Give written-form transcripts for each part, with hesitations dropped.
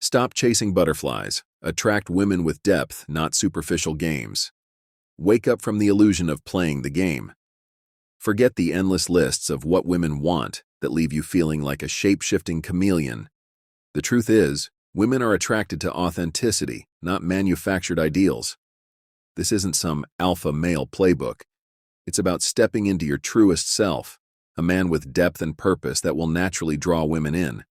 Stop chasing butterflies. Attract women with depth, not superficial games. Wake up from the illusion of playing the game. Forget the endless lists of what women want that leave you feeling like a shape-shifting chameleon. The truth is, women are attracted to authenticity, not manufactured ideals. This isn't some alpha male playbook. It's about stepping into your truest self, a man with depth and purpose that will naturally draw women in.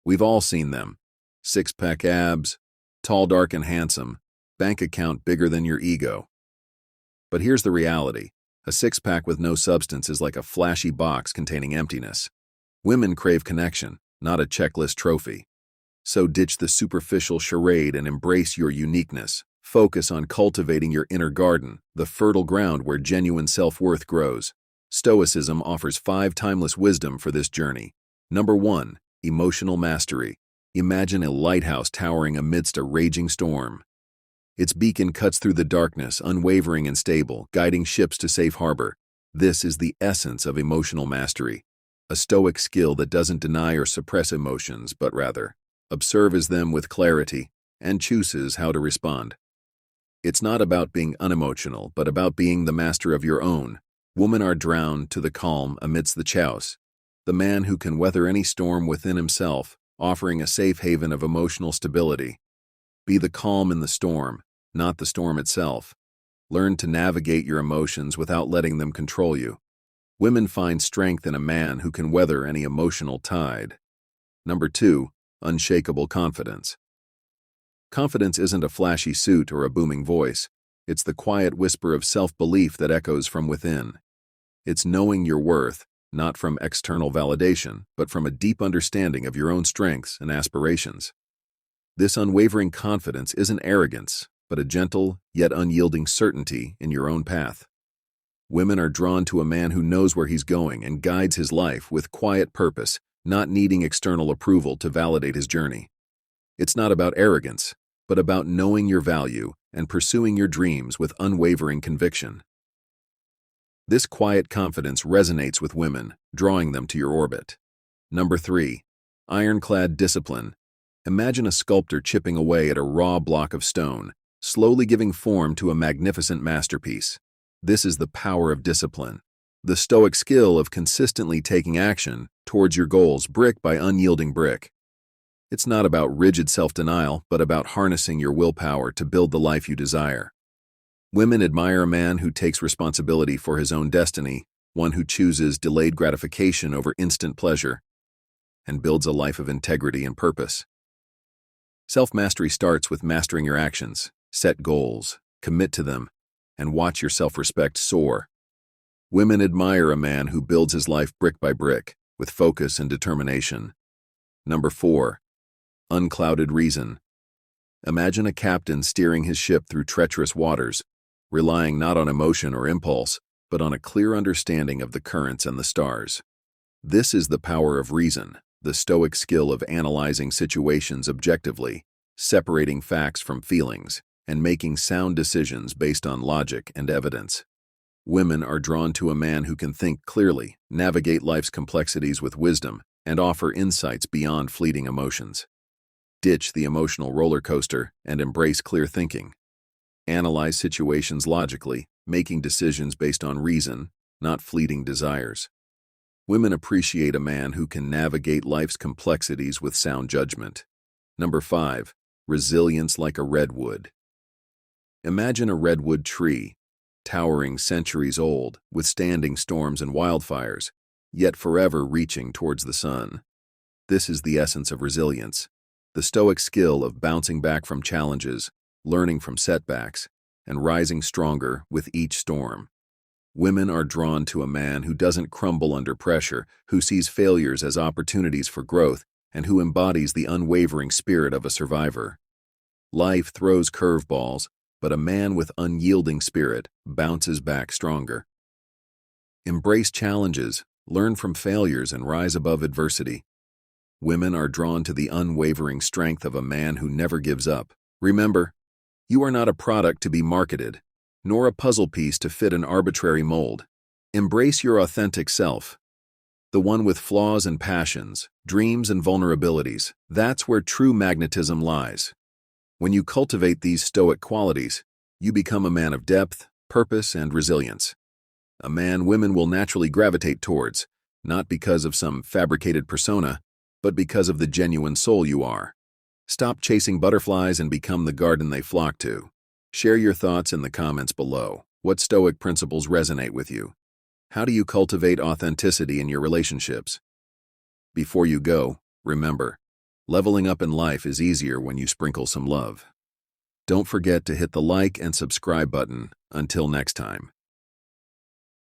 We've all seen them. Six-pack abs, tall, dark, and handsome, bank account bigger than your ego. But here's the reality. A six-pack with no substance is like a flashy box containing emptiness. Women crave connection, not a checklist trophy. So ditch the superficial charade and embrace your uniqueness. Focus on cultivating your inner garden, the fertile ground where genuine self-worth grows. Stoicism offers 5 timeless wisdom for this journey. Number 1. Emotional mastery. Imagine a lighthouse towering amidst a raging storm. Its beacon cuts through the darkness, unwavering and stable, guiding ships to safe harbor. This is the essence of emotional mastery, a stoic skill that doesn't deny or suppress emotions, but rather observes them with clarity and chooses how to respond. It's not about being unemotional, but about being the master of your own. Women are drawn to the calm amidst the chaos, the man who can weather any storm within himself, offering a safe haven of emotional stability. Be the calm in the storm, not the storm itself. Learn to navigate your emotions without letting them control you. Women find strength in a man who can weather any emotional tide. Number 2. Unshakable confidence. Confidence isn't a flashy suit or a booming voice. It's the quiet whisper of self-belief that echoes from within. It's knowing your worth, not from external validation, but from a deep understanding of your own strengths and aspirations. This unwavering confidence isn't arrogance, but a gentle, yet unyielding certainty in your own path. Women are drawn to a man who knows where he's going and guides his life with quiet purpose, not needing external approval to validate his journey. It's not about arrogance, but about knowing your value and pursuing your dreams with unwavering conviction. This quiet confidence resonates with women, drawing them to your orbit. Number 3. Ironclad discipline. Imagine a sculptor chipping away at a raw block of stone, slowly giving form to a magnificent masterpiece. This is the power of discipline, the stoic skill of consistently taking action towards your goals brick by unyielding brick. It's not about rigid self-denial, but about harnessing your willpower to build the life you desire. Women admire a man who takes responsibility for his own destiny, one who chooses delayed gratification over instant pleasure, and builds a life of integrity and purpose. Self-mastery starts with mastering your actions. Set goals, commit to them, and watch your self-respect soar. Women admire a man who builds his life brick by brick, with focus and determination. Number 4. Unclouded reason. Imagine a captain steering his ship through treacherous waters, relying not on emotion or impulse, but on a clear understanding of the currents and the stars. This is the power of reason, the stoic skill of analyzing situations objectively, separating facts from feelings, and making sound decisions based on logic and evidence. Women are drawn to a man who can think clearly, navigate life's complexities with wisdom, and offer insights beyond fleeting emotions. Ditch the emotional roller coaster and embrace clear thinking. Analyze situations logically, making decisions based on reason, not fleeting desires. Women appreciate a man who can navigate life's complexities with sound judgment. Number 5. Resilience like a redwood. Imagine a redwood tree, towering centuries old, withstanding storms and wildfires, yet forever reaching towards the sun. This is the essence of resilience, the stoic skill of bouncing back from challenges, learning from setbacks, and rising stronger with each storm. Women are drawn to a man who doesn't crumble under pressure, who sees failures as opportunities for growth, and who embodies the unwavering spirit of a survivor. Life throws curveballs, but a man with unyielding spirit bounces back stronger. Embrace challenges, learn from failures, and rise above adversity. Women are drawn to the unwavering strength of a man who never gives up. Remember, you are not a product to be marketed, nor a puzzle piece to fit an arbitrary mold. Embrace your authentic self. The one with flaws and passions, dreams and vulnerabilities. That's where true magnetism lies. When you cultivate these stoic qualities, you become a man of depth, purpose, and resilience. A man women will naturally gravitate towards, not because of some fabricated persona, but because of the genuine soul you are. Stop chasing butterflies and become the garden they flock to. Share your thoughts in the comments below. What stoic principles resonate with you? How do you cultivate authenticity in your relationships? Before you go, remember, leveling up in life is easier when you sprinkle some love. Don't forget to hit the like and subscribe button. Until next time.